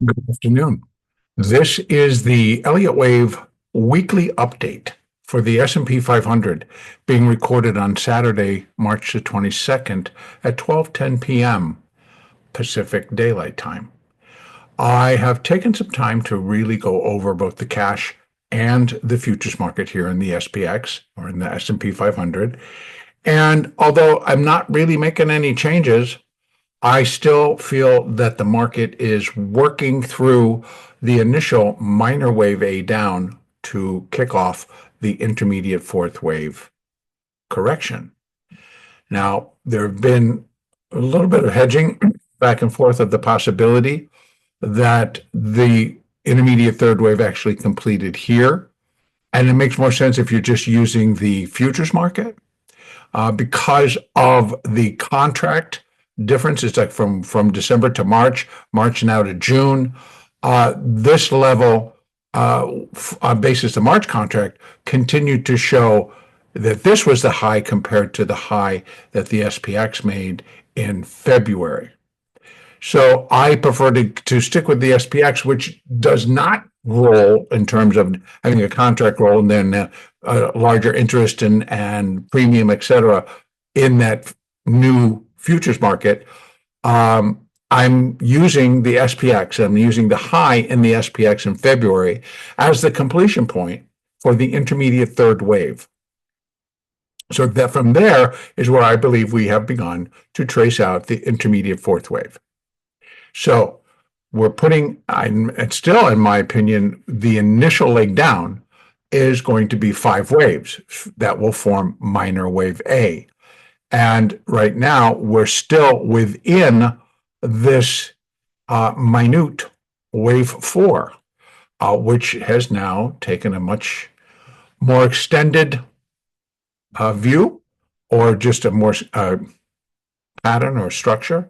Good afternoon. This is the Elliott Wave weekly update for the S&P 500 being recorded on Saturday, March the 22nd at 12:10 p.m. Pacific Daylight Time. I have taken some time to really go over both the cash and the futures market here in the SPX or in the S&P 500. And although I'm not really making any changes, I still feel that the market is working through the initial minor wave A down to kick off the intermediate fourth wave correction. Now, there have been a little bit of hedging back and forth of the possibility that the intermediate third wave actually completed here. And it makes more sense if you're just using the futures market because of the contract difference. It's like from December to March, March now to June. This level, on basis the March contract, continued to show that this was the high compared to the high that the SPX made in February. So I prefer to stick with the SPX, which does not roll in terms of having a contract roll and then a larger interest and premium, et cetera, in that new futures market. I'm using the SPX. I'm using the high in the SPX in February as the completion point for the intermediate third wave. So that from there is where I believe we have begun to trace out the intermediate fourth wave. So we're putting, and still, in my opinion, the initial leg down is going to be 5 waves that will form minor wave A. And right now, we're still within this minute wave 4, which has now taken a much more extended view or just a more pattern or structure.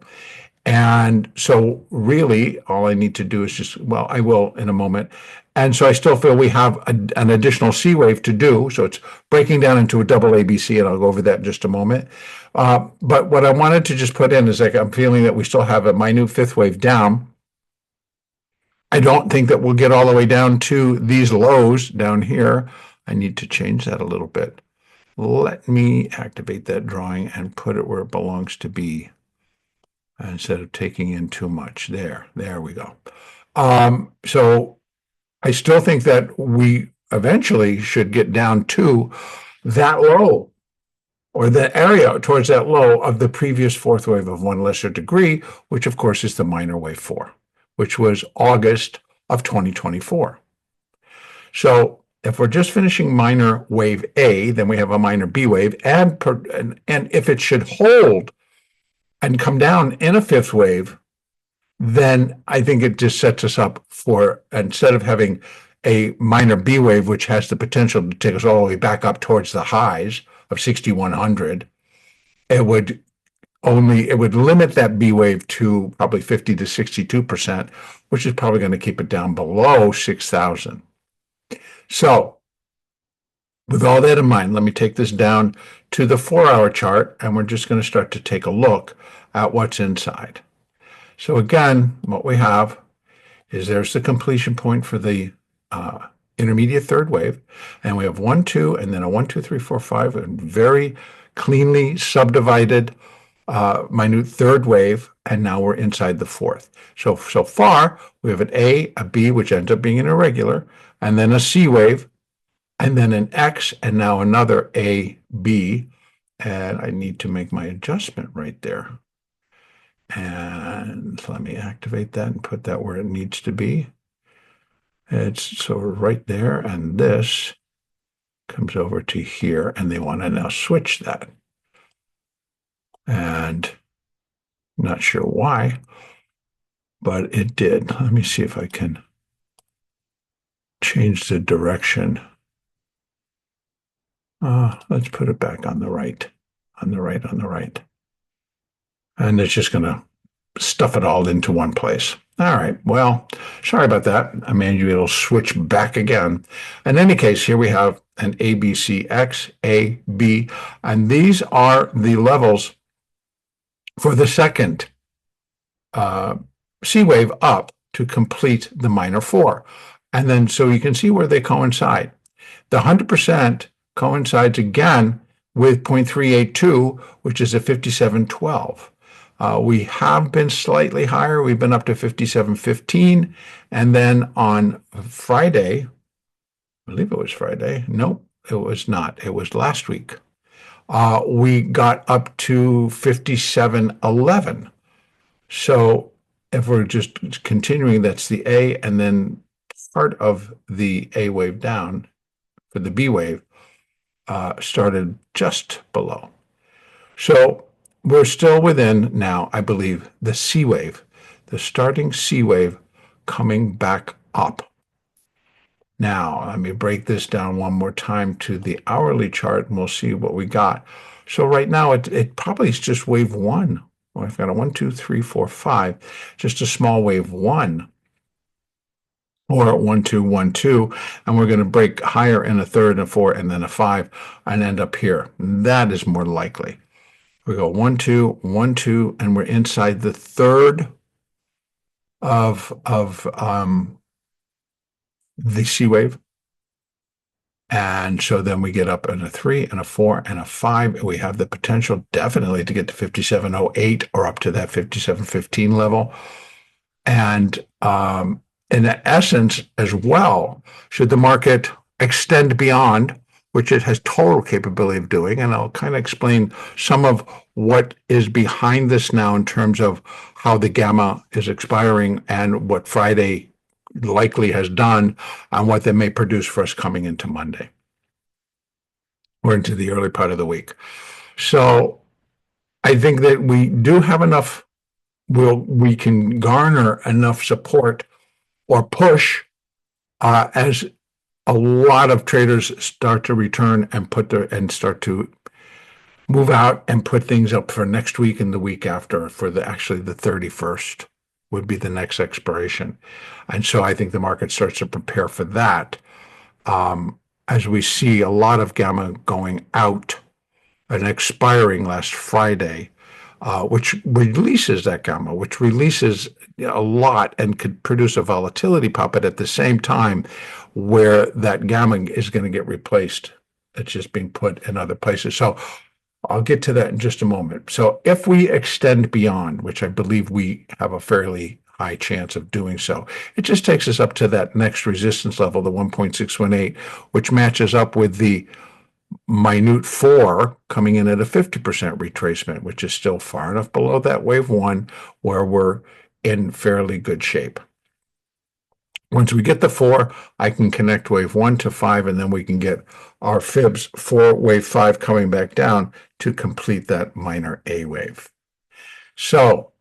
And so really all I need to do is just, well, I will in a moment. And so I still feel we have an additional C wave to do. So it's breaking down into a double ABC, and I'll go over that in just a moment. But what I wanted to just put in is like I'm feeling that we still have a minute fifth wave down. I don't think that we'll get all the way down to these lows down here. I need to change that a little bit. Let me activate that drawing and put it where it belongs to be instead of taking in too much. There we go. So I still think that we eventually should get down to that low or the area towards that low of the previous fourth wave of one lesser degree, which of course is the minor wave 4, which was August of 2024. So if we're just finishing minor wave A, then we have a minor B wave, and if it should hold and come down in a fifth wave, then I think it just sets us up for, instead of having a minor B wave, which has the potential to take us all the way back up towards the highs of 6,100, it would limit that B wave to probably 50 to 62%, which is probably going to keep it down below 6,000. So with all that in mind, let me take this down to the 4-hour chart, and we're just going to start to take a look at what's inside. So again, what we have is there's the completion point for the intermediate third wave, and we have 1, 2, and then a 1, 2, 3, 4, 5, and very cleanly subdivided minute third wave, and now we're inside the fourth. So far, we have an A, a B, which ends up being an irregular, and then a C wave, and then an X, and now another A, B, and I need to make my adjustment right there. And let me activate that and put that where it needs to be. It's so right there, and this comes over to here, and they want to now switch that. And not sure why, but it did. Let me see if I can change the direction. Let's put it back on the right, on the right, on the right. And it's just going to stuff it all into one place. All right, well, sorry about that. I mean, it'll switch back again. In any case, here we have an ABCX, A, B, and these are the levels for the second C wave up to complete the minor 4. And then so you can see where they coincide. The 100% coincides again with 0.382, which is a 57.12. We have been slightly higher. We've been up to 57.15. And then on Friday, I believe it was Friday. Nope, it was not. It was last week. We got up to 57.11. So if we're just continuing, that's the A, and then part of the A wave down for the B wave started just below. So we're still within now, I believe, the C wave, the starting C wave coming back up. Now, let me break this down one more time to the hourly chart, and we'll see what we got. So right now, it probably is just wave 1. Well, I've got a 1, 2, 3, 4, 5, just a small wave 1, or 1, 2, 1, 2, and we're going to break higher in a third, and a 4, and then a 5, and end up here. That is more likely. We go 1, 2, 1, 2, and we're inside the third of the C wave. And so then we get up in a 3 and a 4 and a 5. And we have the potential definitely to get to 57.08 or up to that 57.15 level. And in essence, as well, should the market extend beyond, which it has total capability of doing, and I'll kind of explain some of what is behind this now in terms of how the gamma is expiring and what Friday likely has done and what they may produce for us coming into Monday or into the early part of the week. So I think that we do have enough, we can garner enough support or push as a lot of traders start to return and start to move out and put things up for next week and the week after for actually the 31st would be the next expiration. And so I think the market starts to prepare for that as we see a lot of gamma going out and expiring last Friday, which releases that gamma, which releases a lot and could produce a volatility pop, but at the same time where that gamma is going to get replaced. It's just being put in other places. So I'll get to that in just a moment. So if we extend beyond, which I believe we have a fairly high chance of doing so, it just takes us up to that next resistance level, the 1.618, which matches up with the minute 4 coming in at a 50% retracement, which is still far enough below that wave 1 where we're in fairly good shape. Once we get the 4, I can connect wave 1 to 5, and then we can get our fibs for wave 5 coming back down to complete that minor A wave. So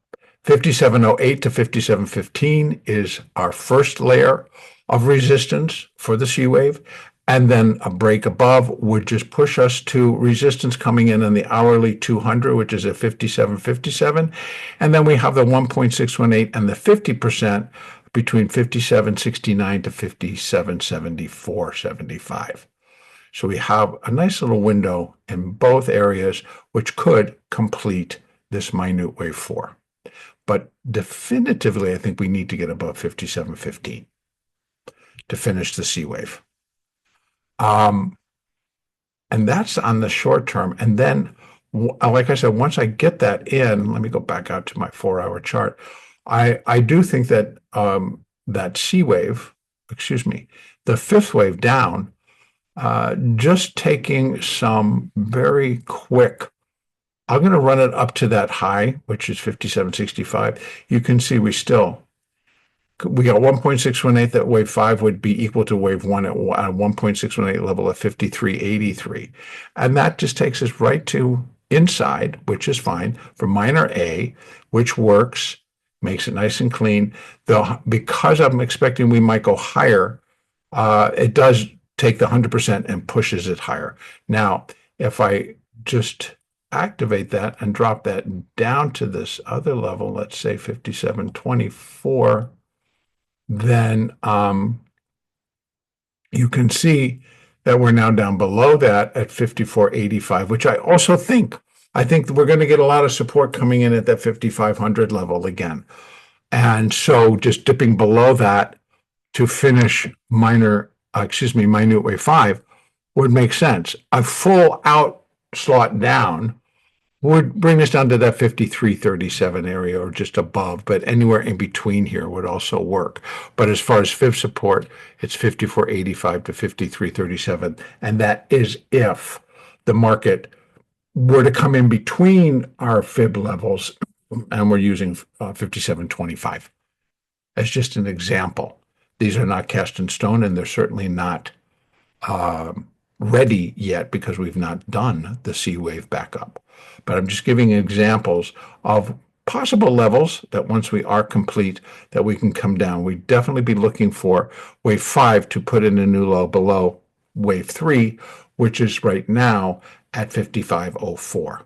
57.08 to 57.15 is our first layer of resistance for the C wave. And then a break above would just push us to resistance coming in on the hourly 200, which is at 57.57. And then we have the 1.618 and the 50% between 57.69 to 57.74.75. So we have a nice little window in both areas, which could complete this minute wave 4. But definitively, I think we need to get above 57.15 to finish the C wave. And that's on the short term. And then, like I said, once I get that in, let me go back out to my 4-hour chart. I do think that that C wave, the 5th wave down, just taking some very quick, I'm going to run it up to that high, which is 57.65. You can see we got 1.618, that wave 5 would be equal to wave 1 at 1.618 level of 53.83. And that just takes us right to inside, which is fine, for minor A, which works, makes it nice and clean. Though, because I'm expecting we might go higher, it does take the 100% and pushes it higher. Now, if I just activate that and drop that down to this other level, let's say 57.24, then you can see that we're now down below that at 54.85, which I think we're going to get a lot of support coming in at that 5,500 level again. And so just dipping below that to finish minute wave 5 would make sense. A full out slot down would bring us down to that 53.37 area or just above, but anywhere in between here would also work. But as far as fib support, it's 54.85 to 53.37, and that is if the market were to come in between our fib levels, and we're using 57.25 as just an example. These are not cast in stone, and they're certainly not ready yet because we've not done the C wave backup. But I'm just giving examples of possible levels that once we are complete, that we can come down. We'd definitely be looking for wave 5 to put in a new low below wave 3, which is right now at 55.04.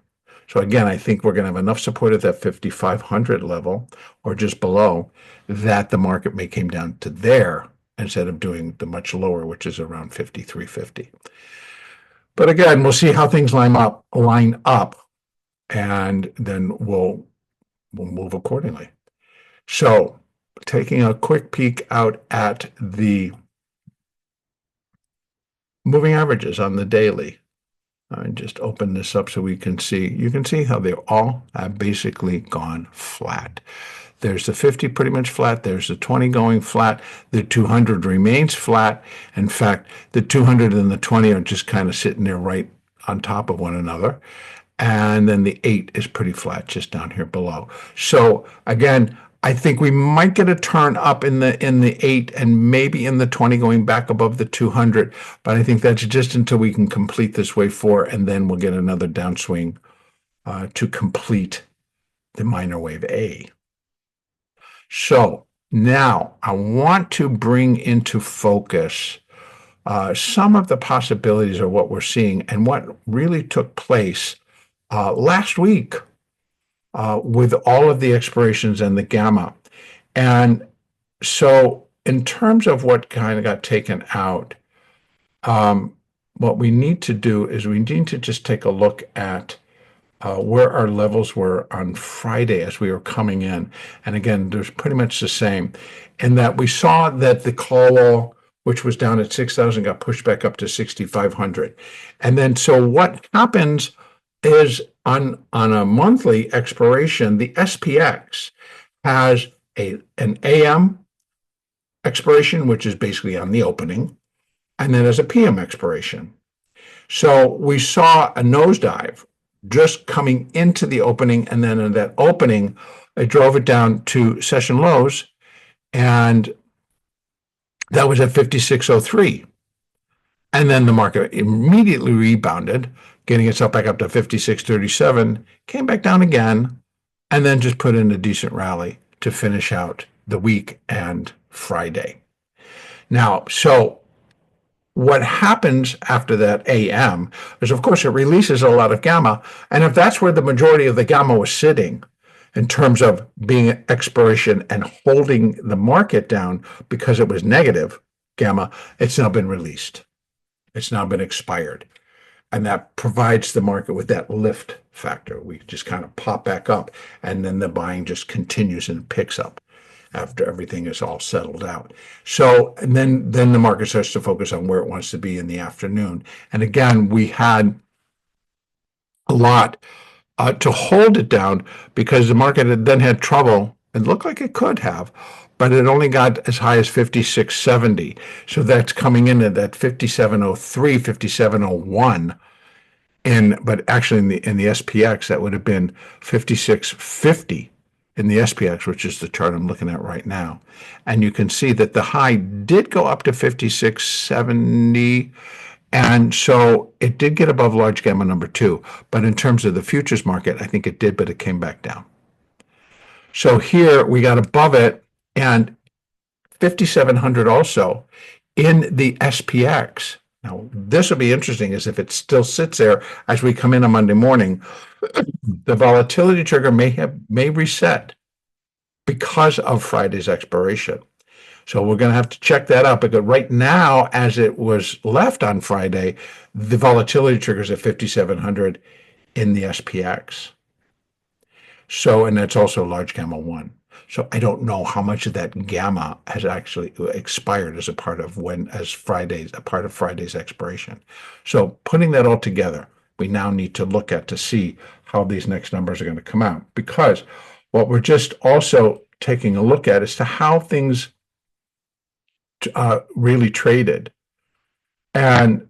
So again, I think we're going to have enough support at that 5,500 level or just below that the market may come down to there instead of doing the much lower, which is around 53.50. But again, we'll see how things line up, and then we'll move accordingly. So taking a quick peek out at the moving averages on the daily. I just open this up so we can see. You can see how they all have basically gone flat. There's the 50 pretty much flat. There's the 20 going flat. The 200 remains flat. In fact, the 200 and the 20 are just kind of sitting there right on top of one another. And then the 8 is pretty flat just down here below. So again, I think we might get a turn up in the 8 and maybe in the 20 going back above the 200, but I think that's just until we can complete this wave 4, and then we'll get another downswing to complete the minor wave A. So now I want to bring into focus some of the possibilities of what we're seeing and what really took place last week with all of the expirations and the gamma. And so in terms of what kind of got taken out, what we need to do is we need to just take a look at where our levels were on Friday as we were coming in. And again, there's pretty much the same in that we saw that the call wall, which was down at 6,000, got pushed back up to 6,500. And then so what happens is on a monthly expiration, the SPX has an AM expiration, which is basically on the opening, and then there's a PM expiration. So we saw a nosedive just coming into the opening, and then in that opening, it drove it down to session lows, and that was at 56.03. And then the market immediately rebounded, getting itself back up to 56.37, came back down again, and then just put in a decent rally to finish out the week and Friday. Now, so what happens after that AM is, of course, it releases a lot of gamma. And if that's where the majority of the gamma was sitting in terms of being an expiration and holding the market down because it was negative gamma, it's now been released. It's now been expired. And that provides the market with that lift factor. We just kind of pop back up, and then the buying just continues and picks up after everything is all settled out. So, and then the market starts to focus on where it wants to be in the afternoon. And again, we had a lot to hold it down because the market had then had trouble. It looked like it could have, but it only got as high as 56.70. So that's coming in at that 57.03, 57.01. But actually in the SPX, that would have been 56.50 in the SPX, which is the chart I'm looking at right now. And you can see that the high did go up to 56.70. And so it did get above large gamma number 2. But in terms of the futures market, I think it did, but it came back down. So here we got above it, and 5,700 also in the SPX. Now, this will be interesting is if it still sits there as we come in on Monday morning, the volatility trigger may reset because of Friday's expiration. So we're going to have to check that out. Because right now, as it was left on Friday, the volatility trigger is at 5,700 in the SPX. So, and that's also large gamma 1. So I don't know how much of that gamma has actually expired as a part of a part of Friday's expiration. So putting that all together, we now need to look at to see how these next numbers are going to come out, because what we're just also taking a look at is to how things really traded. And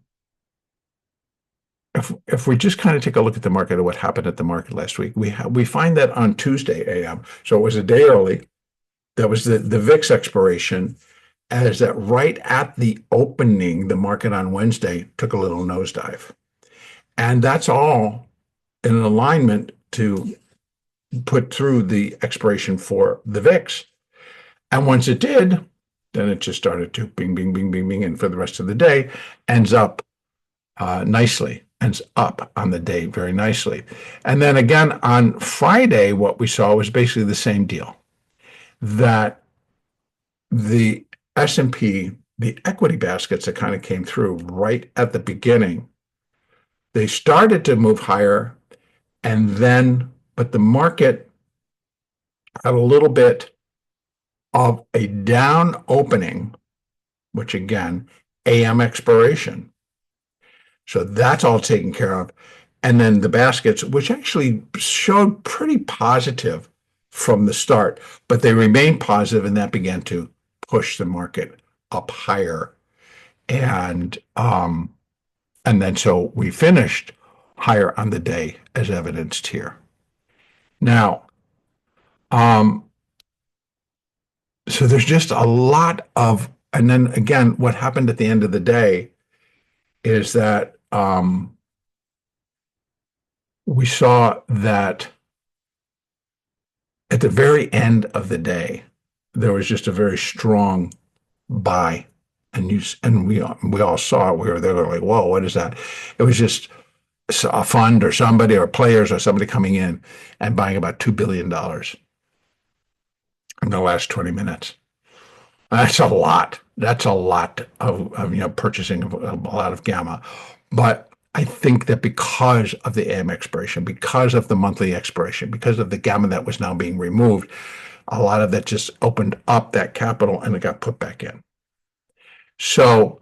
if we just kind of take a look at the market and what happened at the market last week, we find that on Tuesday AM, so it was a day early. That was the VIX expiration, as that right at the opening, the market on Wednesday took a little nosedive, and that's all in an alignment to put through the expiration for the VIX. And once it did, then it just started to bing, bing, bing, bing, bing, and for the rest of the day ends up nicely, ends up on the day very nicely. And then again on Friday, what we saw was basically the same deal, that the S&P, the equity baskets that kind of came through right at the beginning, they started to move higher, and then, but the market had a little bit of a down opening, which again, AM expiration. So that's all taken care of. And then the baskets, which actually showed pretty positive from the start, but they remained positive, and that began to push the market up higher. And then so we finished higher on the day as evidenced here. Now, so there's just a lot of, and then again, what happened at the end of the day is that we saw that at the very end of the day, there was just a very strong buy, and we all saw it. We were there, like, whoa, what is that? It was just a fund or somebody or players or somebody coming in and buying about $2 billion in the last 20 minutes. That's a lot. That's a lot of purchasing of a lot of gamma. But I think that because of the AM expiration, because of the monthly expiration, because of the gamma that was now being removed, a lot of that just opened up that capital and it got put back in. So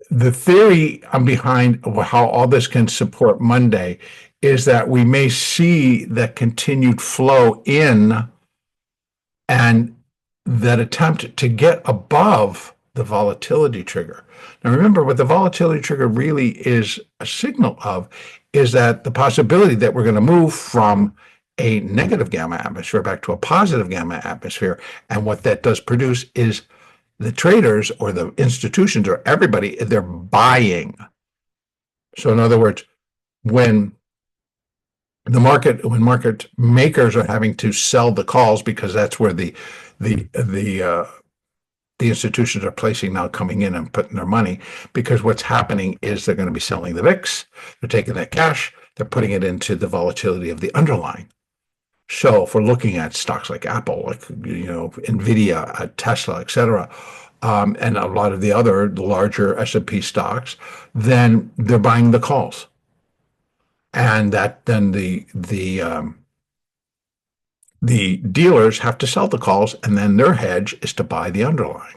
the theory behind how all this can support Monday is that we may see that continued flow in, and that attempt to get above the volatility trigger. Now, remember, what the volatility trigger really is a signal of is that the possibility that we're going to move from a negative gamma atmosphere back to a positive gamma atmosphere. And what that does produce is the traders or the institutions or everybody, they're buying. So in other words, when market makers are having to sell the calls, because that's where the institutions are placing now, coming in and putting their money, because what's happening is they're going to be selling the VIX, they're taking that cash, they're putting it into the volatility of the underlying. So if we're looking at stocks like Apple, like Nvidia, Tesla, et cetera, and a lot of the other larger S&P stocks, then they're buying the calls, and that then the dealers have to sell the calls, and then their hedge is to buy the underlying.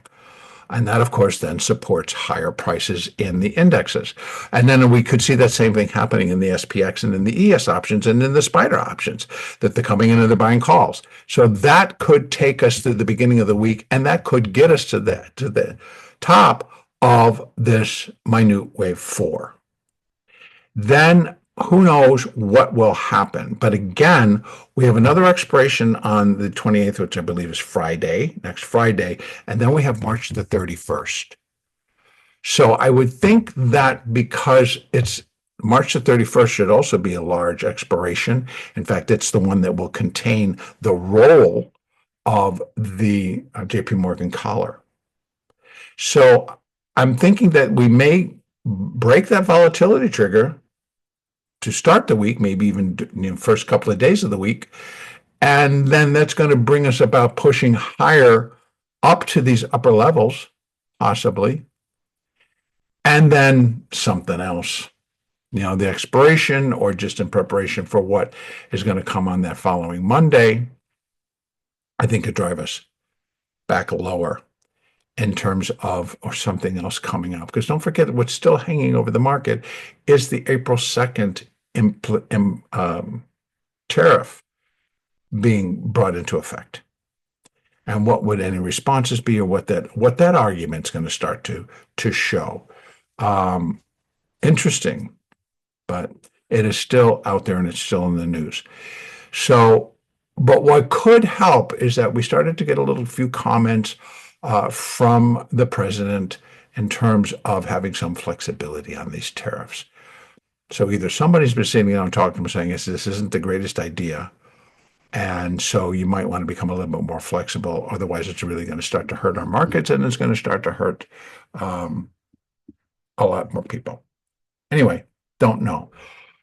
And that, of course, then supports higher prices in the indexes. And then we could see that same thing happening in the SPX and in the ES options and in the SPDR options, that they're coming in and they're buying calls. So that could take us to the beginning of the week, and that could get us to the top of this minute wave 4. Then who knows what will happen. But again, we have another expiration on the 28th, which I believe is next Friday, and then we have March the 31st. So I would think that because it's March the 31st should also be a large expiration. In fact, it's the one that will contain the roll of the JP Morgan collar. So I'm thinking that we may break that volatility trigger to start the week, maybe even first couple of days of the week. And then that's going to bring us about pushing higher up to these upper levels, possibly. And then something else, the expiration, or just in preparation for what is going to come on that following Monday. I think could drive us back lower in terms of, or something else coming up. Because don't forget, what's still hanging over the market is the April 2nd tariff being brought into effect. And what would any responses be, or what that argument's going to start to show. Um, Interesting, but it is still out there and it's still in the news. So, but what could help is that we started to get a little few comments from the president in terms of having some flexibility on these tariffs. So either somebody's been sitting down and talking to him saying, this isn't the greatest idea. And so you might want to become a little bit more flexible. Otherwise, it's really going to start to hurt our markets, and it's going to start to hurt um, a lot more people. Anyway, don't know.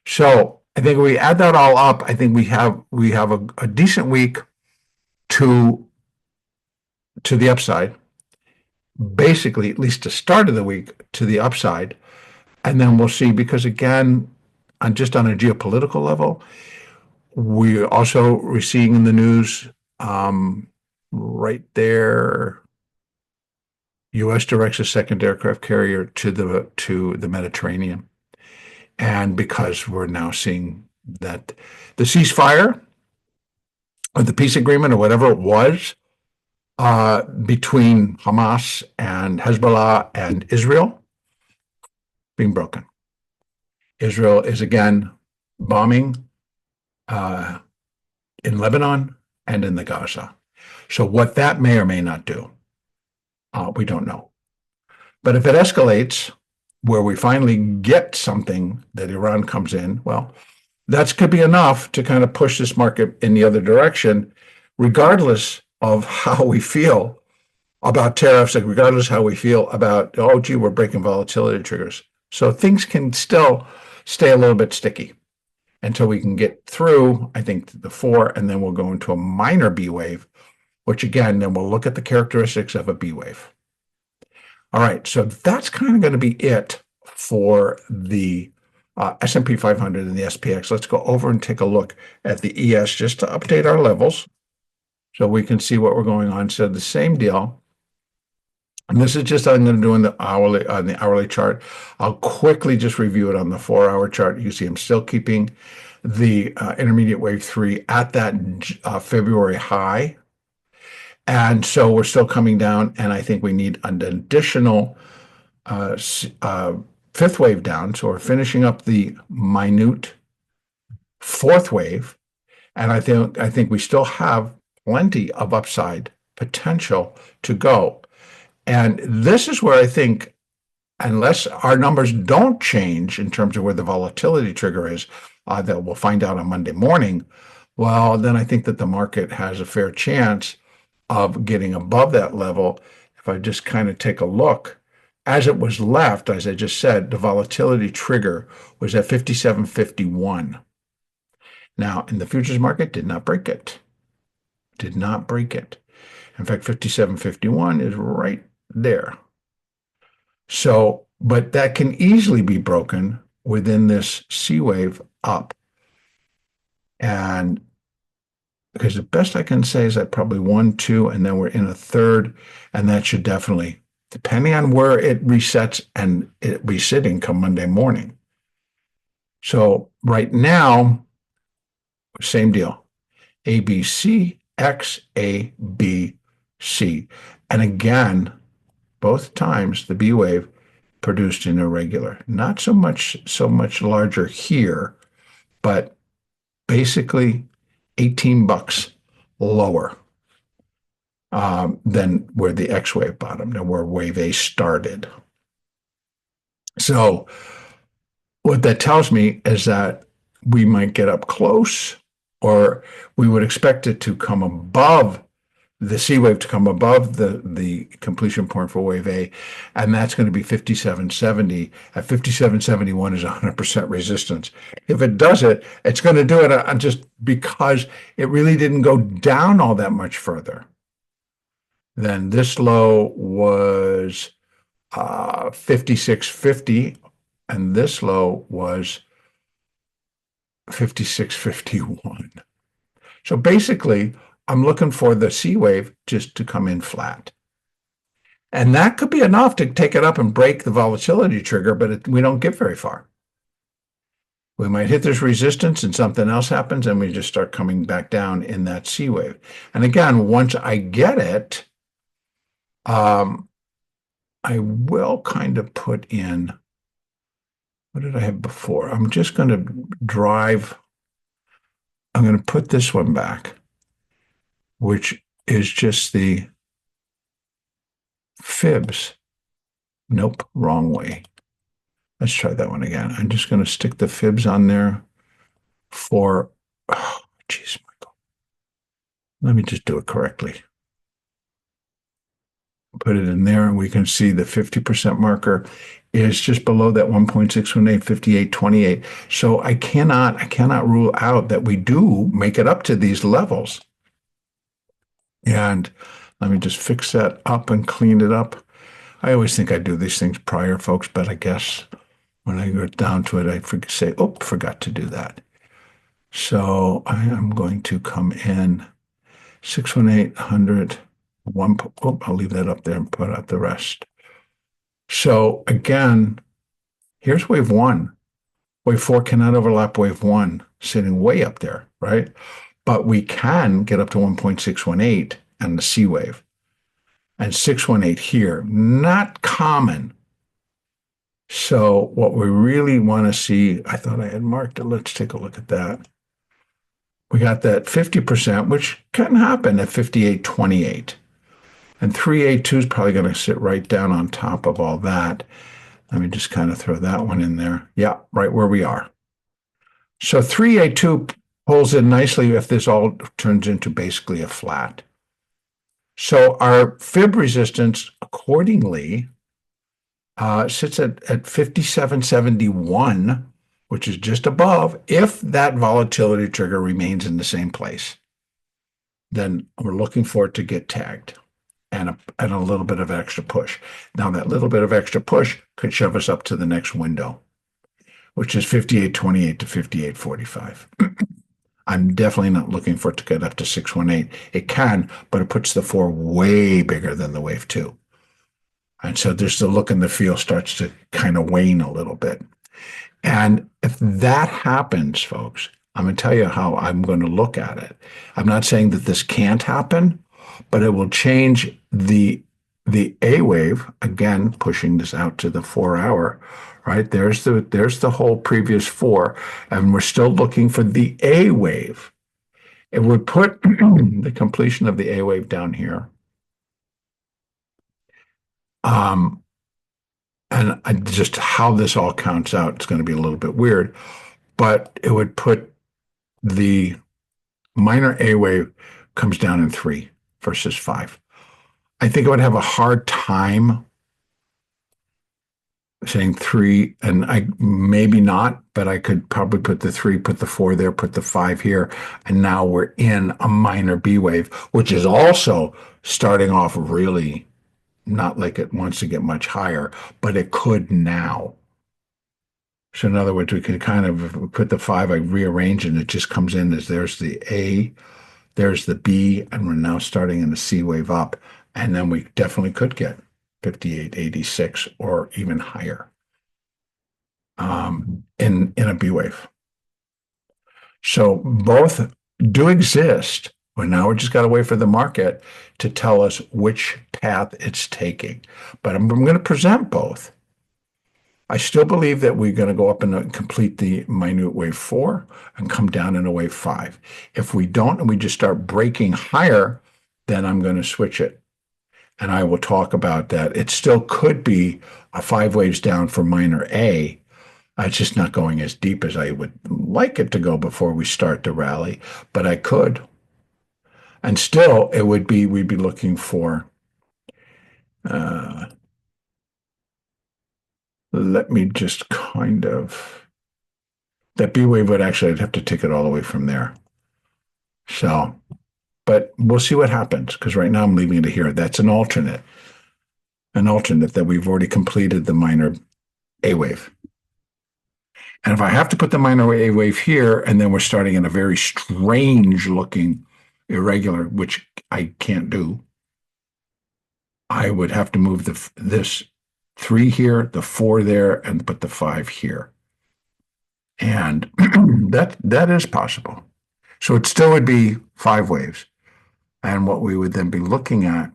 So I think we add that all up. I think we have a decent week to the upside. Basically, at least the start of the week to the upside, and then we'll see. Because again, just on a geopolitical level, we also were seeing in the news right there, U.S. directs a second aircraft carrier to the Mediterranean. And because we're now seeing that the ceasefire or the peace agreement or whatever it was between Hamas and Hezbollah and Israel being broken. Israel is again bombing in Lebanon and in the Gaza. So what that may or may not do, we don't know. But if it escalates, where we finally get something that Iran comes in, well, that could be enough to kind of push this market in the other direction, regardless of how we feel about tariffs, like regardless how we feel about, oh, gee, we're breaking volatility triggers. So things can still stay a little bit sticky until we can get through, I think, the 4, and then we'll go into a minor B wave, which again, then we'll look at the characteristics of a B wave. All right, so that's kind of going to be it for the S&P 500 and the SPX. Let's go over and take a look at the ES just to update our levels so we can see what we're going on. So the same deal. And this is just I'm going to do on the hourly chart. I'll quickly just review it on the 4-hour chart. You see I'm still keeping the intermediate wave 3 at that February high. And so we're still coming down, and I think we need an additional 5th wave down. So we're finishing up the minute 4th wave, and I think we still have plenty of upside potential to go. And this is where I think, unless our numbers don't change in terms of where the volatility trigger is, that we'll find out on Monday morning, well, then I think that the market has a fair chance of getting above that level. If I just kind of take a look, as it was left, as I just said, the volatility trigger was at 57.51. Now, in the futures market, did not break it. Did not break it. In fact, 57.51 is right there. So, but that can easily be broken within this C wave up. And because the best I can say is that probably 1, 2, and then we're in a 3rd, and that should definitely, depending on where it resets and it be sitting come Monday morning. So right now, same deal. A, B, C, X, A, B, C. And again, both times the B wave produced an irregular. Not so much larger here, but basically $18 lower than where the X wave bottomed and where wave A started. So what that tells me is that we might get up close, or we would expect it to come above the C wave, to come above the completion point for wave A, and that's going to be 57.70. At 57.71 is 100% resistance. If it does it, it's going to do it just because it really didn't go down all that much further. Then this low was 56.50, and this low was 56.51. So basically, I'm looking for the C wave just to come in flat. And that could be enough to take it up and break the volatility trigger, but we don't get very far. We might hit this resistance and something else happens and we just start coming back down in that C wave. And again, once I get it, I will kind of put in, what did I have before? I'm just going to I'm going to put this one back, which is just the fibs. Nope, wrong way. Let's try that one again. I'm just going to stick the fibs on there for, oh, geez, Michael. Let me just do it correctly. Put it in there and we can see the 50% marker is just below that 1.618, 58.28. So I cannot rule out that we do make it up to these levels. And let me just fix that up and clean it up. I always think I do these things prior, folks, but I guess when I get down to it, I forgot to do that. So I am going to come in 618, 100, I'll leave that up there and put out the rest. So again, here's wave one. Wave four cannot overlap wave one, sitting way up there, right? But we can get up to 1.618 and the C wave. And 618 here, not common. So what we really want to see, I thought I had marked it. Let's take a look at that. We got that 50%, which can happen at 58.28. And 382 is probably going to sit right down on top of all that. Let me just kind of throw that one in there. Yeah, right where we are. So 382 pulls in nicely if this all turns into basically a flat. So our fib resistance accordingly sits at 57.71, which is just above. If that volatility trigger remains in the same place, then we're looking for it to get tagged and a little bit of extra push. Now that little bit of extra push could shove us up to the next window, which is 58.28 to 58.45. I'm definitely not looking for it to get up to 618. It can, but it puts the four way bigger than the wave two. And so there's the look and the feel starts to kind of wane a little bit. And if that happens, folks, I'm going to tell you how I'm going to look at it. I'm not saying that this can't happen, but it will change the A wave, again, pushing this out to the 4 hour, right? There's the whole previous four, and we're still looking for the A wave. It would put the completion of the A wave down here. And just how this all counts out, it's going to be a little bit weird, but it would put the minor A wave comes down in 3 versus 5. I think I would have a hard time saying 3, and I maybe not, but I could probably put the 3, put the 4 there, put the 5 here, and now we're in a minor B wave, which is also starting off really not like it wants to get much higher, but it could now. So in other words, we can kind of put the 5, I rearrange, and it just comes in as there's the A, there's the B, and we're now starting in the C wave up. And then we definitely could get 58.86 or even higher in a B wave. So both do exist, but now we just got to wait for the market to tell us which path it's taking. But I'm going to present both. I still believe that we're going to go up and complete the minute wave 4 and come down in a wave 5. If we don't and we just start breaking higher, then I'm going to switch it. And I will talk about that. It still could be a 5 waves down for minor A. It's just not going as deep as I would like it to go before we start the rally, but I could. And still, we'd be looking for, let me just kind of, that B wave would actually, I'd have to take it all the way from there. So, but we'll see what happens, because right now I'm leaving it here. That's an alternate that we've already completed the minor A wave. And if I have to put the minor A wave here, and then we're starting in a very strange looking irregular, which I can't do, I would have to move this 3 here, the 4 there, and put the 5 here. And that is possible. So it still would be 5 waves. And what we would then be looking at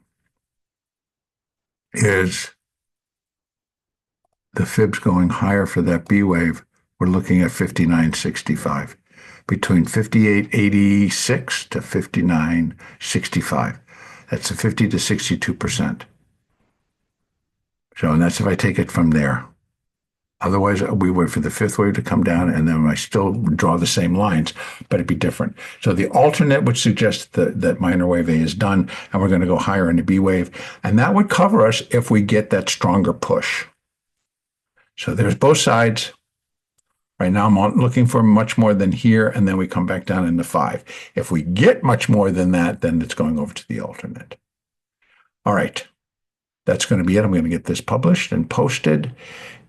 is the fibs going higher for that B wave. We're looking at 59.65, between 58.86 to 59.65. That's a 50 to 62%. So, and that's if I take it from there. Otherwise, we wait for the 5th wave to come down, and then I still draw the same lines, but it'd be different. So the alternate would suggest that minor wave A is done, and we're going to go higher in the B wave, and that would cover us if we get that stronger push. So there's both sides. Right now, I'm looking for much more than here, and then we come back down into 5. If we get much more than that, then it's going over to the alternate. All right. That's going to be it. I'm going to get this published and posted.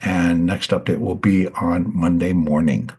And next update will be on Monday morning.